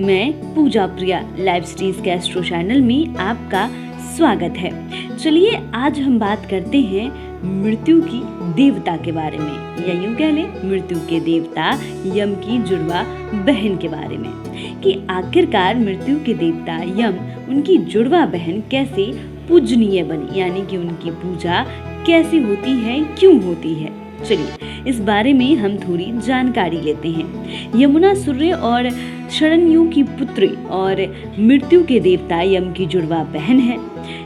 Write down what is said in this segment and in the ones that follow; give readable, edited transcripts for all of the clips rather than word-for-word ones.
मैं पूजा प्रिया live stage के astro channel में आपका स्वागत है। चलिए आज हम बात करते हैं मृत्यु की देवता के बारे में, या यूं कह लें मृत्यु के देवता यम की जुड़वा बहन के बारे में, कि आखिरकार मृत्यु के देवता यम उनकी जुड़वा बहन कैसे पूजनीय बनी, यानी कि उनकी पूजा कैसे होती है, क्यों होती है। चलिए इस बारे में हम थोड़ी जानकारी लेते हैं। यमुना सूर्य और शरण्यू की पुत्री और मृत्यु के देवता यम की जुड़वा बहन है।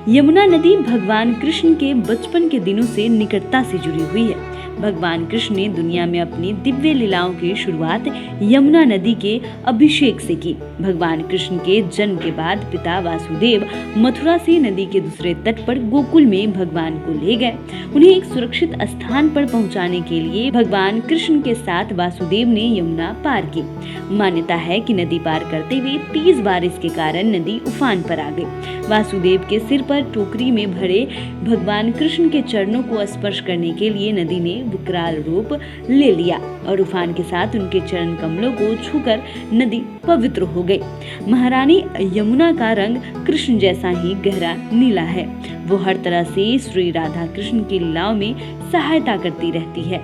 यमुना नदी भगवान कृष्ण के बचपन के दिनों से निकटता से जुड़ी हुई है। भगवान कृष्ण ने दुनिया में अपनी दिव्य लीलाओं की शुरुआत यमुना नदी के अभिषेक से की। भगवान कृष्ण के जन्म के बाद पिता वासुदेव मथुरा से नदी के दूसरे तट पर गोकुल में भगवान को ले गए। उन्हें एक सुरक्षित स्थान पर पहुंचाने के लिए भगवान कृष्ण के साथ वासुदेव ने यमुना पार की। मान्यता है कि नदी पार करते हुए तेज बारिश के कारण नदी उफान पर आ गई। वासुदेव के सिर पर टोकरी में भरे भगवान कृष्ण के चरणों को स्पर्श करने के लिए नदी ने विकराल रूप ले लिया और उफान के साथ उनके चरण कमलों को छूकर नदी पवित्र हो गई। महारानी यमुना का रंग कृष्ण जैसा ही गहरा नीला है। वो हर तरह से श्री राधा कृष्ण की लीलाओं में सहायता करती रहती है।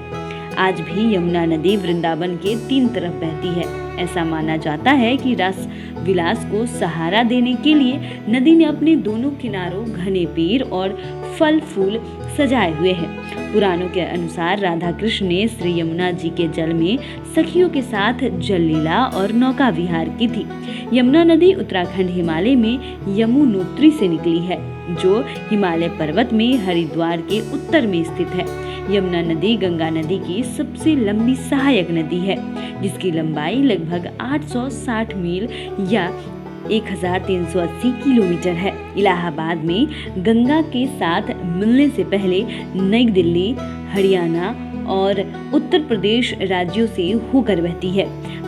आज भी यमुना नदी वृंदावन के 3 तरफ बहती है। ऐसा माना जाता है कि रस विलास को सहारा देने के लिए नदी ने अपने दोनों किनारों घने पेड़ और फल फूल सजाए हुए हैं। पुराणों के अनुसार राधा कृष्ण ने श्री यमुना जी के जल में सखियों के साथ जल लीला और नौका विहार की थी। यमुना नदी उत्तराखंड हिमालय में यमुनोत्री से निकली है, जो हिमालय पर्वत में हरिद्वार के उत्तर में स्थित है। यमुना नदी गंगा नदी की सबसे लंबी सहायक नदी है, जिसकी लंबाई लगभग 860 मील या 1380 किलोमीटर है। इलाहाबाद में गंगा के साथ मिलने से पहले नई दिल्ली, हरियाणा और उत्तर प्रदेश राज्यों से होकर बहती है।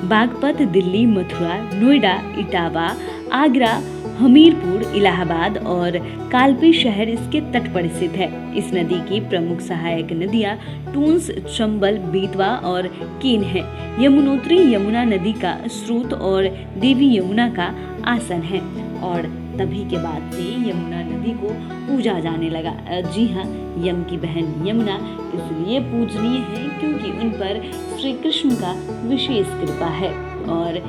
बागपत दिल्ली, मथुरा, नोएडा, इटावा, आगरा, हमीरपुर, इलाहाबाद और कालपी शहर इसके तट पर स्थित है। इस नदी की प्रमुख सहायक नदियां टूंस, चंबल, बेतवा और केन है। यमुनोत्री यमुना नदी का स्रोत और देवी यमुना का आसन है और तभी के बाद से यमुना नदी को पूजा जाने लगा। जी हाँ, यम की बहन यमुना इसलिए पूजनीय है क्योंकि उन पर श्री कृष्ण का विशेष कृपा है और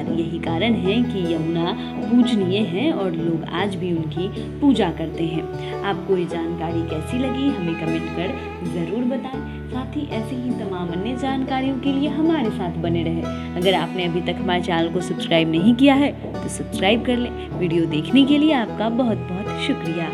यही कारण है कि यमुना पूजनीय है और लोग आज भी उनकी पूजा करते हैं। आपको ये जानकारी कैसी लगी हमें कमेंट कर ज़रूर बताएं। साथ ही ऐसी ही तमाम अन्य जानकारियों के लिए हमारे साथ बने रहें। अगर आपने अभी तक हमारे चैनल को सब्सक्राइब नहीं किया है तो सब्सक्राइब कर लें। वीडियो देखने के लिए आपका बहुत बहुत शुक्रिया।